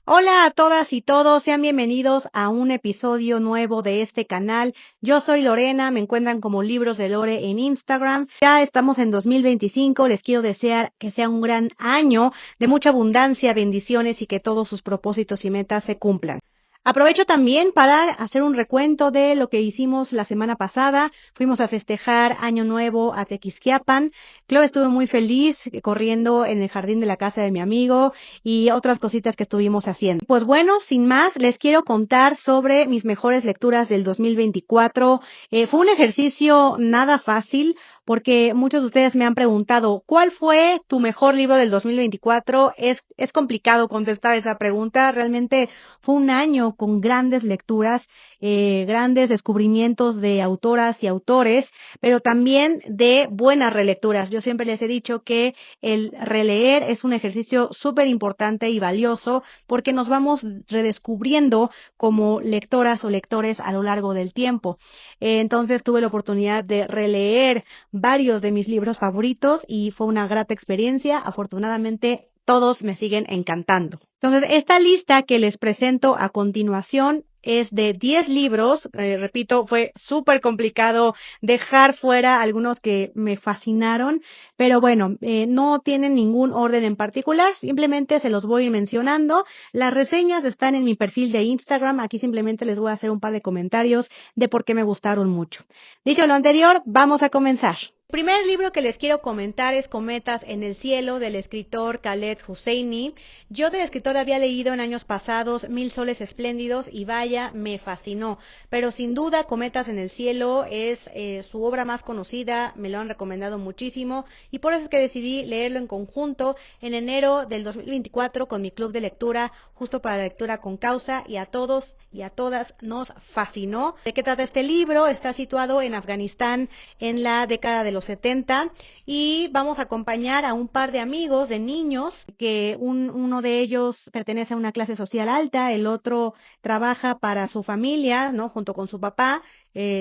Hola a todas y todos, sean bienvenidos a un episodio nuevo de este canal. Yo soy Lorena, me encuentran como Libros de Lore en Instagram. Ya estamos en 2025, les quiero desear que sea un gran año de mucha abundancia, bendiciones y que todos sus propósitos y metas se cumplan. Aprovecho también para hacer un recuento de lo que hicimos la semana pasada. Fuimos a festejar Año Nuevo a Tequisquiapan. Chloe estuvo muy feliz corriendo en el jardín de la casa de mi amigo y otras cositas que estuvimos haciendo. Pues bueno, sin más, les quiero contar sobre mis mejores lecturas del 2024. Fue un ejercicio nada fácil porque muchos de ustedes me han preguntado, ¿cuál fue tu mejor libro del 2024? Es complicado contestar esa pregunta. Realmente fue un año con grandes lecturas, grandes descubrimientos de autoras y autores, pero también de buenas relecturas. Yo siempre les he dicho que el releer es un ejercicio súper importante y valioso porque nos vamos redescubriendo como lectoras o lectores a lo largo del tiempo. Entonces tuve la oportunidad de releer varios de mis libros favoritos y fue una grata experiencia. Afortunadamente, todos me siguen encantando. Entonces, esta lista que les presento a continuación es de 10 libros. Repito, fue súper complicado dejar fuera algunos que me fascinaron, pero bueno, no tienen ningún orden en particular, simplemente se los voy a ir mencionando. Las reseñas están en mi perfil de Instagram, aquí simplemente les voy a hacer un par de comentarios de por qué me gustaron mucho. Dicho lo anterior, vamos a comenzar. El primer libro que les quiero comentar es Cometas en el cielo, del escritor Khaled Hosseini. Yo del escritor había leído en años pasados Mil soles espléndidos y vaya, me fascinó. Pero sin duda Cometas en el cielo es su obra más conocida, me lo han recomendado muchísimo y por eso es que decidí leerlo en conjunto en enero del 2024 con mi club de lectura, justo para la lectura con causa, y a todos y a todas nos fascinó. ¿De qué trata este libro? Está situado en Afganistán en la década de los 70 y vamos a acompañar a un par de amigos, de niños, que uno de ellos pertenece a una clase social alta, el otro trabaja para su familia, ¿no? Junto con su papá,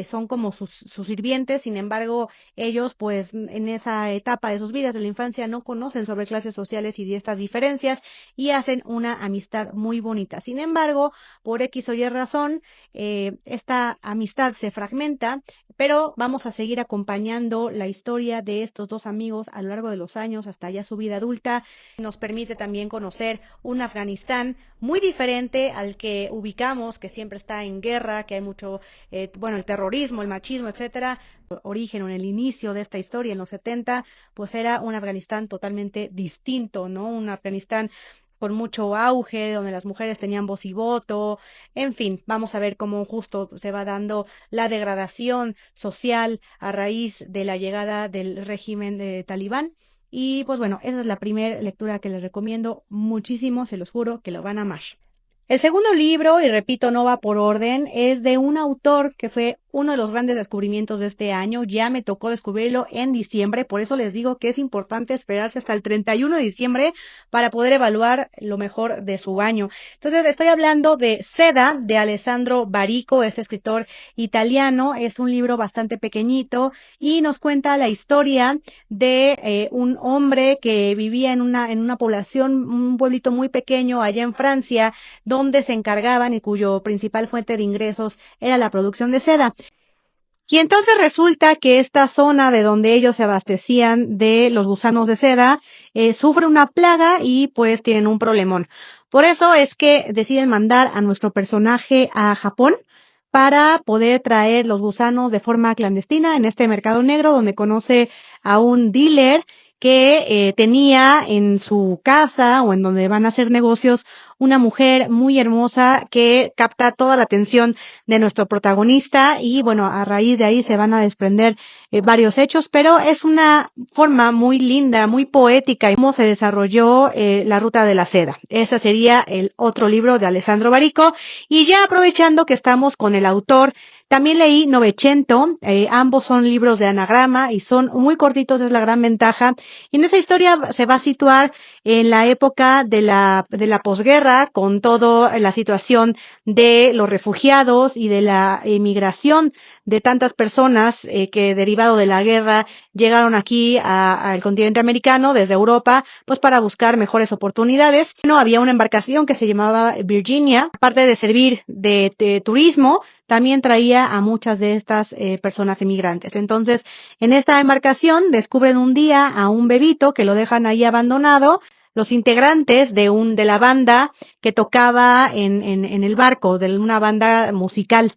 son como sus sirvientes. Sin embargo, ellos pues en esa etapa de sus vidas de la infancia no conocen sobre clases sociales y de estas diferencias y hacen una amistad muy bonita. Sin embargo, por X o Y razón, esta amistad se fragmenta, pero vamos a seguir acompañando la historia de estos dos amigos a lo largo de los años hasta ya su vida adulta. Nos permite también conocer un Afganistán muy diferente al que ubicamos, que siempre está en guerra, que hay mucho, el terrorismo, el machismo, etcétera. Origen o en el inicio de esta historia, en los 70, pues era un Afganistán totalmente distinto, ¿no? Un Afganistán con mucho auge, donde las mujeres tenían voz y voto. En fin, vamos a ver cómo justo se va dando la degradación social a raíz de la llegada del régimen de Talibán. Y pues bueno, esa es la primera lectura que les recomiendo muchísimo, se los juro que lo van a amar. El segundo libro, y repito, no va por orden, es de un autor que fue uno de los grandes descubrimientos de este año. Ya me tocó descubrirlo en diciembre, por eso les digo que es importante esperarse hasta el 31 de diciembre para poder evaluar lo mejor de su año. Entonces, estoy hablando de Seda, de Alessandro Barico, este escritor italiano. Es un libro bastante pequeñito y nos cuenta la historia de un hombre que vivía en una población, un pueblito muy pequeño allá en Francia, donde se encargaban y cuyo principal fuente de ingresos era la producción de seda. Y entonces resulta que esta zona de donde ellos se abastecían de los gusanos de seda sufre una plaga y pues tienen un problemón. Por eso es que deciden mandar a nuestro personaje a Japón para poder traer los gusanos de forma clandestina en este mercado negro, donde conoce a un dealer que tenía en su casa o en donde van a hacer negocios una mujer muy hermosa que capta toda la atención de nuestro protagonista y bueno, a raíz de ahí se van a desprender varios hechos, pero es una forma muy linda, muy poética y cómo se desarrolló la ruta de la seda. Ese sería el otro libro de Alessandro Barico. Y ya aprovechando que estamos con el autor, también leí Novecento, ambos son libros de anagrama y son muy cortitos, es la gran ventaja. Y en esta historia se va a situar en la época de la posguerra, con toda la situación de los refugiados y de la emigración de tantas personas que derivado de la guerra llegaron aquí al continente americano desde Europa, pues para buscar mejores oportunidades. Bueno, había una embarcación que se llamaba Virginia, aparte de servir de turismo, también traía a muchas de estas personas emigrantes. Entonces, en esta embarcación descubren un día a un bebito que lo dejan ahí abandonado. Los integrantes de la banda que tocaba en el barco, de una banda musical.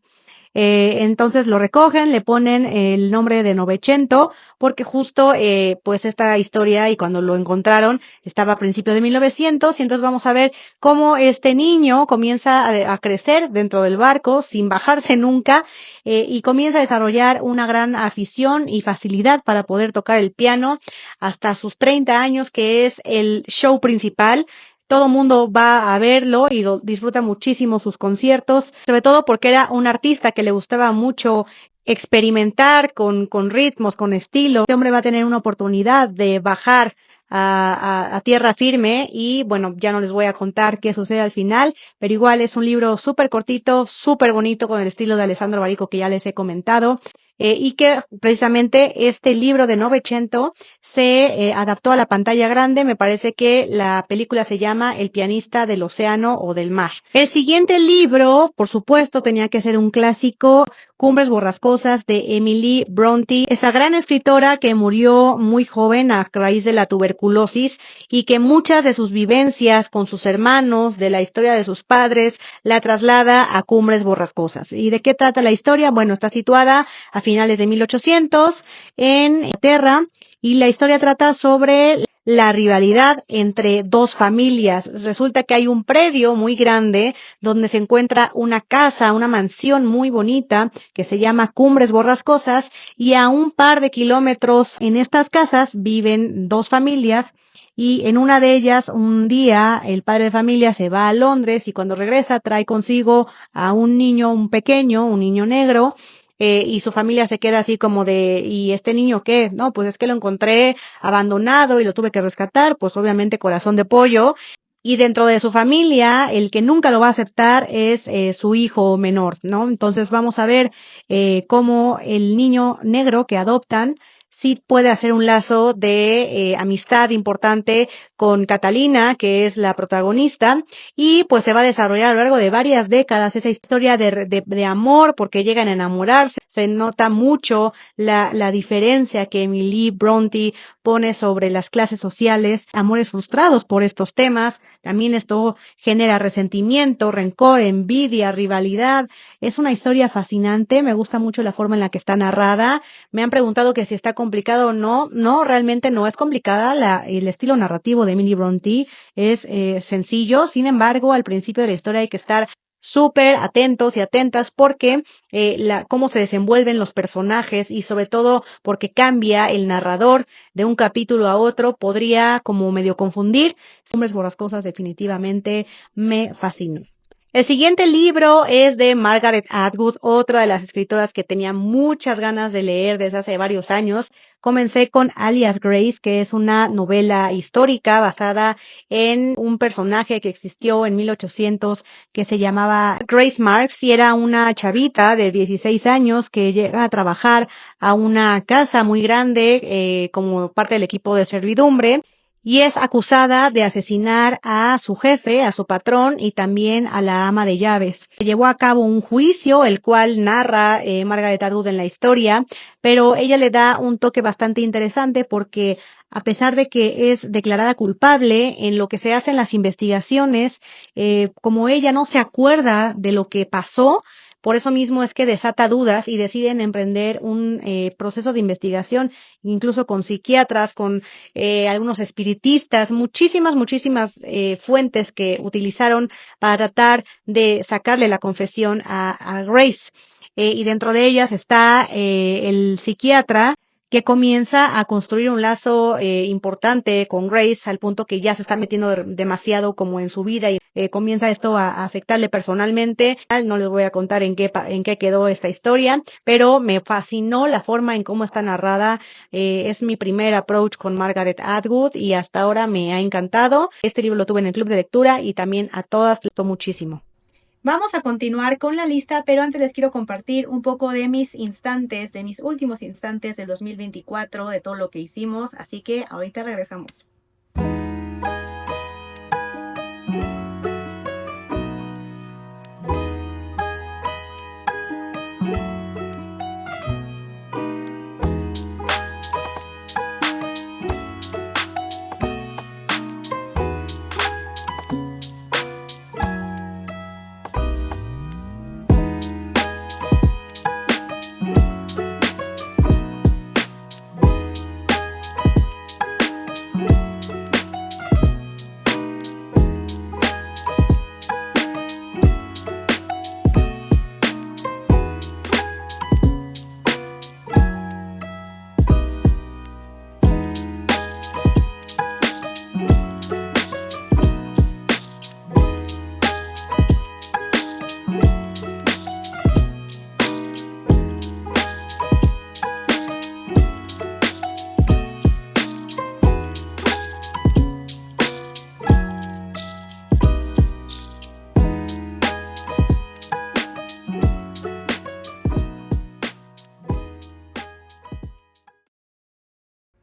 Entonces lo recogen, le ponen el nombre de Novecento, porque justo pues esta historia y cuando lo encontraron estaba a principios de 1900, y entonces vamos a ver cómo este niño comienza a crecer dentro del barco sin bajarse nunca, y comienza a desarrollar una gran afición y facilidad para poder tocar el piano hasta sus 30 años, que es el show principal. Todo mundo va a verlo y disfruta muchísimo sus conciertos, sobre todo porque era un artista que le gustaba mucho experimentar con ritmos, con estilo. Este hombre va a tener una oportunidad de bajar a tierra firme y bueno, ya no les voy a contar qué sucede al final, pero igual es un libro súper cortito, súper bonito con el estilo de Alessandro Barico que ya les he comentado. Y que precisamente este libro de Novecento se adaptó a la pantalla grande. Me parece que la película se llama El pianista del océano o del mar. El siguiente libro, por supuesto, tenía que ser un clásico, Cumbres borrascosas de Emily Brontë, esa gran escritora que murió muy joven a raíz de la tuberculosis y que muchas de sus vivencias con sus hermanos, de la historia de sus padres, la traslada a Cumbres borrascosas. ¿Y de qué trata la historia? Bueno, está situada a finales de 1800 en Inglaterra y la historia trata sobre la rivalidad entre dos familias. Resulta que hay un predio muy grande donde se encuentra una casa, una mansión muy bonita que se llama Cumbres Borrascosas, y a un par de kilómetros en estas casas viven dos familias, y en una de ellas un día el padre de familia se va a Londres y cuando regresa trae consigo a un niño, un pequeño, un niño negro, y su familia se queda así como de, ¿y este niño qué? No, pues es que lo encontré abandonado y lo tuve que rescatar, pues obviamente corazón de pollo. Y dentro de su familia, el que nunca lo va a aceptar es su hijo menor, ¿no? Entonces vamos a ver cómo el niño negro que adoptan sí puede hacer un lazo de amistad importante con Catalina, que es la protagonista, y pues se va a desarrollar a lo largo de varias décadas esa historia de amor, porque llegan a enamorarse. Se nota mucho la diferencia que Emily Brontë pone sobre las clases sociales, amores frustrados por estos temas. También esto genera resentimiento, rencor, envidia, rivalidad. Es una historia fascinante, me gusta mucho la forma en la que está narrada. Me han preguntado que si está complicado o no. No, realmente no es complicada. El estilo narrativo de Emily Brontë es sencillo. Sin embargo, al principio de la historia hay que estar súper atentos y atentas porque cómo se desenvuelven los personajes y sobre todo porque cambia el narrador de un capítulo a otro, podría como medio confundir. Cumbres borrascosas definitivamente me fascinó. El siguiente libro es de Margaret Atwood, otra de las escritoras que tenía muchas ganas de leer desde hace varios años. Comencé con Alias Grace, que es una novela histórica basada en un personaje que existió en 1800 que se llamaba Grace Marks, y era una chavita de 16 años que llega a trabajar a una casa muy grande como parte del equipo de servidumbre, y es acusada de asesinar a su jefe, a su patrón y también a la ama de llaves. Se llevó a cabo un juicio, el cual narra Margaret Atwood en la historia, pero ella le da un toque bastante interesante porque a pesar de que es declarada culpable, en lo que se hacen las investigaciones, como ella no se acuerda de lo que pasó, por eso mismo es que desata dudas y deciden emprender un proceso de investigación, incluso con psiquiatras, con algunos espiritistas, muchísimas fuentes que utilizaron para tratar de sacarle la confesión a Grace. Y dentro de ellas está el psiquiatra que comienza a construir un lazo importante con Grace al punto que ya se está metiendo demasiado como en su vida y comienza esto a afectarle personalmente. No les voy a contar en qué quedó esta historia, pero me fascinó la forma en cómo está narrada. Es mi primer approach con Margaret Atwood y hasta ahora me ha encantado. Este libro lo tuve en el club de lectura y también a todas les gustó muchísimo. Vamos a continuar con la lista, pero antes les quiero compartir un poco de mis instantes, de mis últimos instantes del 2024, de todo lo que hicimos, así que ahorita regresamos.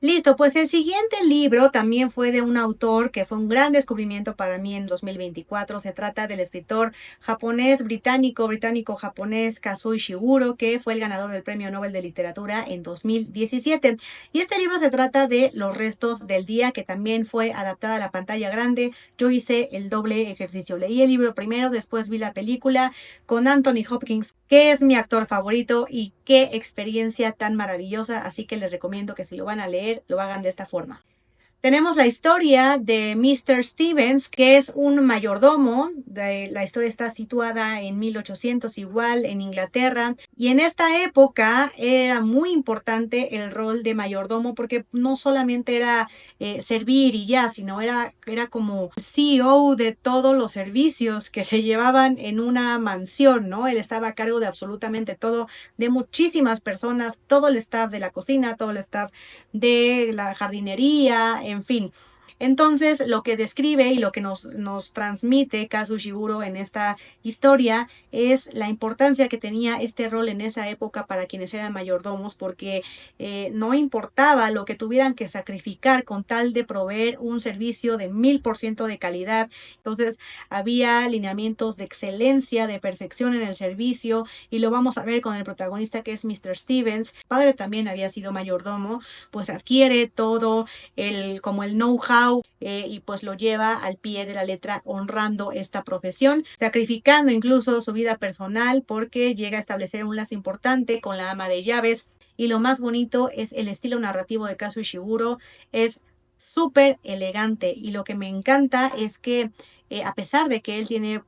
Listo, pues el siguiente libro también fue de un autor que fue un gran descubrimiento para mí en 2024. Se trata del escritor británico-japonés Kazuo Ishiguro, que fue el ganador del Premio Nobel de Literatura en 2017. Y este libro se trata de Los restos del día, que también fue adaptada a la pantalla grande. Yo hice el doble ejercicio. Leí el libro primero, después vi la película con Anthony Hopkins, que es mi actor favorito, y qué experiencia tan maravillosa. Así que les recomiendo que si lo van a leer, lo hagan de esta forma. Tenemos la historia de Mr. Stevens, que es un mayordomo. La historia está situada en 1800, igual en Inglaterra. Y en esta época era muy importante el rol de mayordomo porque no solamente era servir y ya, sino era como el CEO de todos los servicios que se llevaban en una mansión, ¿no? Él estaba a cargo de absolutamente todo, de muchísimas personas, todo el staff de la cocina, todo el staff de la jardinería, en fin. Entonces, lo que describe y lo que nos transmite Kazuo Ishiguro en esta historia es la importancia que tenía este rol en esa época para quienes eran mayordomos, porque no importaba lo que tuvieran que sacrificar con tal de proveer un servicio de 1000% de calidad. Entonces, había lineamientos de excelencia, de perfección en el servicio, y lo vamos a ver con el protagonista, que es Mr. Stevens. Su padre también había sido mayordomo, pues adquiere todo como el know-how y pues lo lleva al pie de la letra, honrando esta profesión, sacrificando incluso su vida personal porque llega a establecer un lazo importante con la ama de llaves. Y lo más bonito es el estilo narrativo de Kazuo Ishiguro, es súper elegante, y lo que me encanta es que a pesar de que él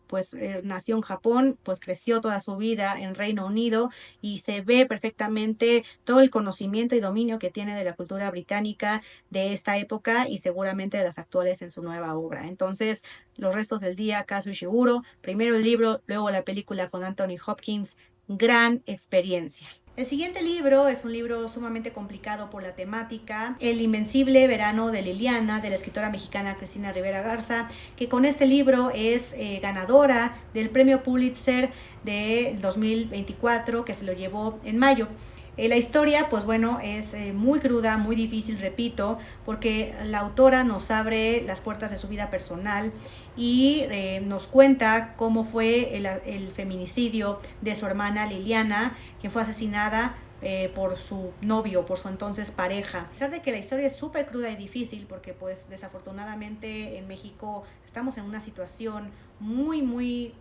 nació en Japón, pues creció toda su vida en Reino Unido, y se ve perfectamente todo el conocimiento y dominio que tiene de la cultura británica de esta época y seguramente de las actuales en su nueva obra. Entonces, Los restos del día, Kazuo Ishiguro, primero el libro, luego la película con Anthony Hopkins, gran experiencia. El siguiente libro es un libro sumamente complicado por la temática, El invencible verano de Liliana, de la escritora mexicana Cristina Rivera Garza, que con este libro es ganadora del premio Pulitzer de 2024, que se lo llevó en mayo. La historia, pues bueno, es muy cruda, muy difícil, repito, porque la autora nos abre las puertas de su vida personal y nos cuenta cómo fue el feminicidio de su hermana Liliana, quien fue asesinada por su novio, por su entonces pareja. A pesar de que la historia es súper cruda y difícil, porque pues desafortunadamente en México estamos en una situación muy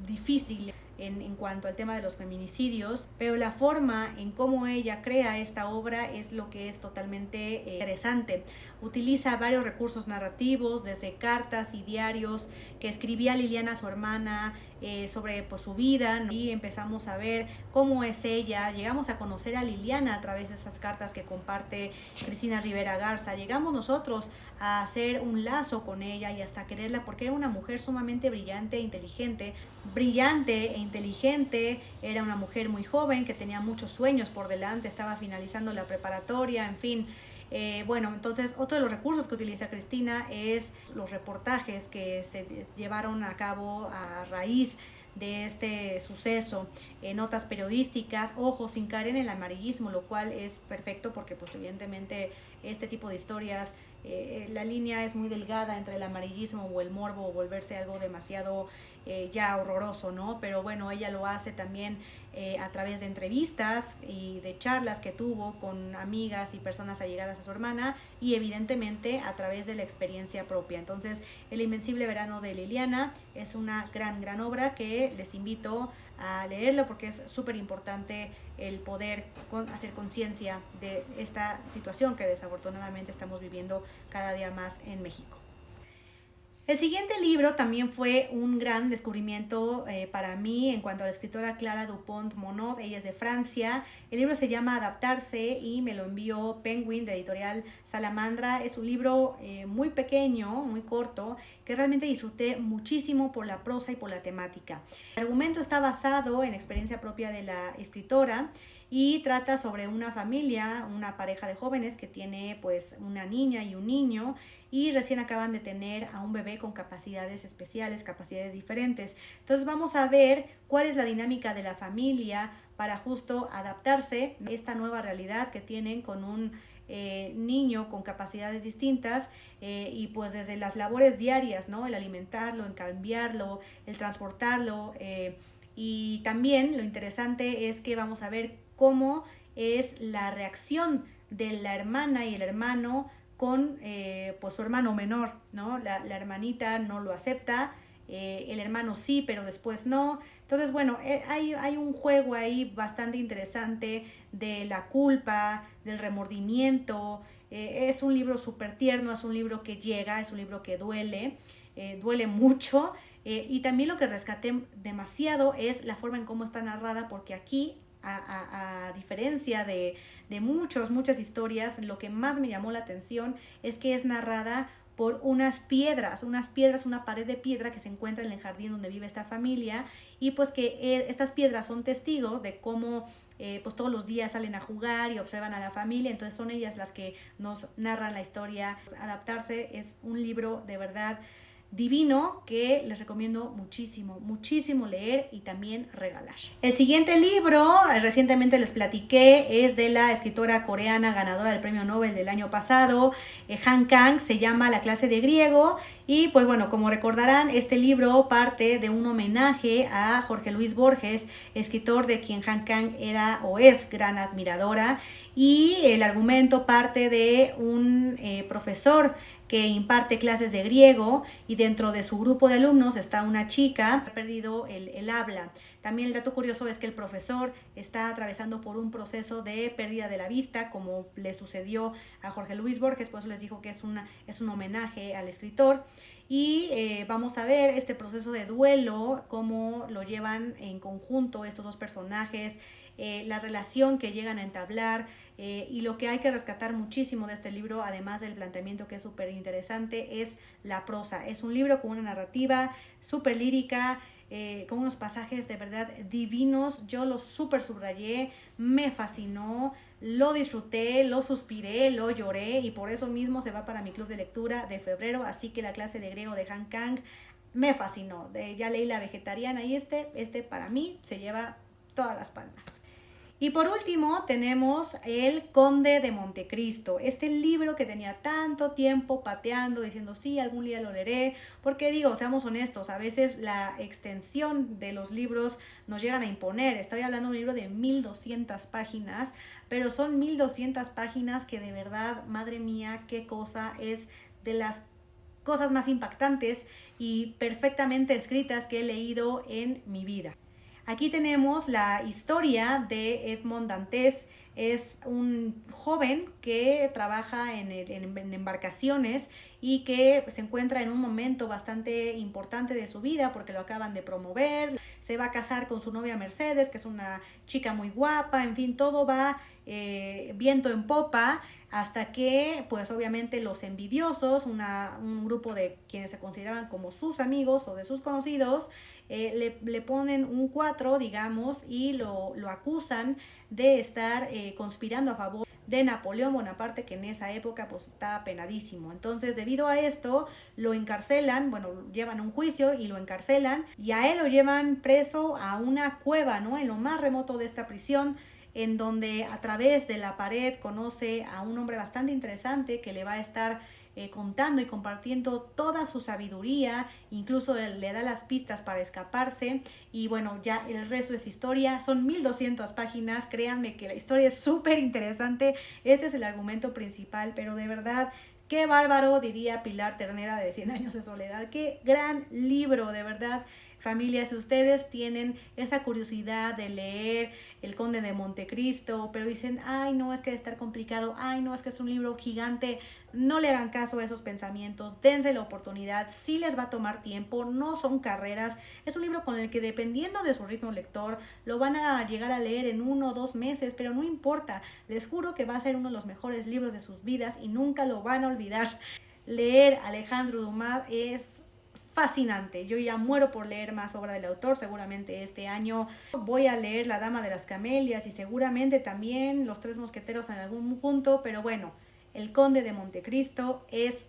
difícil. en cuanto al tema de los feminicidios, pero la forma en cómo ella crea esta obra es lo que es totalmente interesante. Utiliza varios recursos narrativos, desde cartas y diarios que escribía Liliana a su hermana sobre pues, su vida, ¿no? Y empezamos a ver cómo es ella, llegamos a conocer a Liliana a través de estas cartas que comparte Cristina Rivera Garza, llegamos nosotros a hacer un lazo con ella y hasta quererla porque era una mujer sumamente brillante e inteligente, era una mujer muy joven que tenía muchos sueños por delante, estaba finalizando la preparatoria, en fin. Bueno, entonces otro de los recursos que utiliza Cristina es los reportajes que se llevaron a cabo a raíz de este suceso, notas periodísticas, ojo, sin caer en el amarillismo, lo cual es perfecto porque pues evidentemente este tipo de historias, la línea es muy delgada entre el amarillismo o el morbo o volverse algo demasiado ya horroroso, ¿no? Pero bueno, ella lo hace también a través de entrevistas y de charlas que tuvo con amigas y personas allegadas a su hermana y evidentemente a través de la experiencia propia. Entonces, El Invencible Verano de Liliana es una gran obra que les invito a leerlo porque es súper importante el poder hacer conciencia de esta situación que desafortunadamente estamos viviendo cada día más en México. El siguiente libro también fue un gran descubrimiento para mí en cuanto a la escritora Clara Dupont-Monod, ella es de Francia. El libro se llama Adaptarse y me lo envió Penguin de editorial Salamandra. Es un libro muy pequeño, muy corto, que realmente disfruté muchísimo por la prosa y por la temática. El argumento está basado en experiencia propia de la escritora y trata sobre una familia, una pareja de jóvenes que tiene pues una niña y un niño y recién acaban de tener a un bebé con capacidades especiales, capacidades diferentes. Entonces vamos a ver cuál es la dinámica de la familia para justo adaptarse a esta nueva realidad que tienen con un niño con capacidades distintas y pues desde las labores diarias, ¿no? El alimentarlo, el cambiarlo, el transportarlo y también lo interesante es que vamos a ver cómo es la reacción de la hermana y el hermano con pues su hermano menor, ¿no? La hermanita no lo acepta, el hermano sí, pero después no. Entonces, bueno, hay un juego ahí bastante interesante de la culpa, del remordimiento. Es un libro súper tierno, es un libro que llega, es un libro que duele mucho. Y también lo que rescaté demasiado es la forma en cómo está narrada, porque aquí a diferencia de muchas historias, lo que más me llamó la atención es que es narrada por una pared de piedra que se encuentra en el jardín donde vive esta familia y pues que estas piedras son testigos de cómo pues todos los días salen a jugar y observan a la familia, entonces son ellas las que nos narran la historia. Adaptarse es un libro de verdad divino que les recomiendo muchísimo leer y también regalar. El siguiente libro, recientemente les platiqué, es de la escritora coreana ganadora del premio Nobel del año pasado, Han Kang, se llama La clase de griego y pues bueno, como recordarán, este libro parte de un homenaje a Jorge Luis Borges, escritor de quien Han Kang era o es gran admiradora, y el argumento parte de un profesor que imparte clases de griego y dentro de su grupo de alumnos está una chica que ha perdido el habla. También el dato curioso es que el profesor está atravesando por un proceso de pérdida de la vista, como le sucedió a Jorge Luis Borges, por eso les digo que es un homenaje al escritor. Y vamos a ver este proceso de duelo, cómo lo llevan en conjunto estos dos personajes, la relación que llegan a entablar y lo que hay que rescatar muchísimo de este libro, además del planteamiento que es súper interesante, es la prosa. Es un libro con una narrativa súper lírica, con unos pasajes de verdad divinos. Yo lo súper subrayé, me fascinó, lo disfruté, lo suspiré, lo lloré y por eso mismo se va para mi club de lectura de febrero, así que La clase de griego de Han Kang me fascinó. Ya leí La vegetariana y este para mí se lleva todas las palmas. Y por último tenemos El Conde de Montecristo, este libro que tenía tanto tiempo pateando, diciendo sí, algún día lo leeré, porque digo, seamos honestos, a veces la extensión de los libros nos llegan a imponer. Estoy hablando de un libro de 1200 páginas, pero son 1200 páginas que de verdad, madre mía, qué cosa, es de las cosas más impactantes y perfectamente escritas que he leído en mi vida. Aquí tenemos la historia de Edmond Dantes. Es un joven que trabaja en embarcaciones y que se encuentra en un momento bastante importante de su vida porque lo acaban de promover. Se va a casar con su novia Mercedes, que es una chica muy guapa. En fin, todo va viento en popa, hasta que pues obviamente los envidiosos, un grupo de quienes se consideraban como sus amigos o de sus conocidos, le ponen un 4, digamos, y lo acusan de estar conspirando a favor de Napoleón Bonaparte, que en esa época pues estaba penadísimo. Entonces, debido a esto, lo encarcelan, bueno, llevan un juicio y lo encarcelan, y a él lo llevan preso a una cueva, ¿no? En lo más remoto de esta prisión, en donde a través de la pared conoce a un hombre bastante interesante que le va a estar contando y compartiendo toda su sabiduría, incluso le da las pistas para escaparse. Y bueno, ya el resto es historia. Son 1200 páginas, créanme que la historia es súper interesante. Este es el argumento principal, pero de verdad, qué bárbaro, diría Pilar Ternera de 100 años de soledad. Qué gran libro, de verdad. Familia, si ustedes tienen esa curiosidad de leer El Conde de Montecristo, pero dicen, ay no, es que debe estar complicado, ay no, es que es un libro gigante, no le hagan caso a esos pensamientos, dense la oportunidad, sí les va a tomar tiempo, no son carreras, es un libro con el que dependiendo de su ritmo lector, lo van a llegar a leer en 1 o 2 meses, pero no importa, les juro que va a ser uno de los mejores libros de sus vidas y nunca lo van a olvidar. Leer Alejandro Dumas es fascinante. Yo ya muero por leer más obra del autor. Seguramente este año voy a leer La Dama de las Camelias y seguramente también Los Tres Mosqueteros en algún punto, pero bueno, El Conde de Montecristo es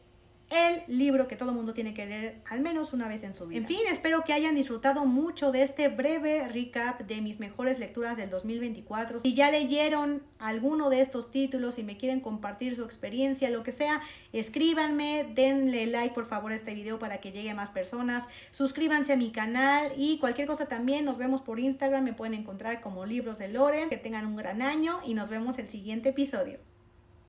el libro que todo mundo tiene que leer al menos una vez en su vida. En fin, espero que hayan disfrutado mucho de este breve recap de mis mejores lecturas del 2024. Si ya leyeron alguno de estos títulos y me quieren compartir su experiencia, lo que sea, escríbanme, denle like por favor a este video para que llegue a más personas, suscríbanse a mi canal y cualquier cosa también, nos vemos por Instagram, me pueden encontrar como Libros de Lore. Que tengan un gran año y nos vemos el siguiente episodio.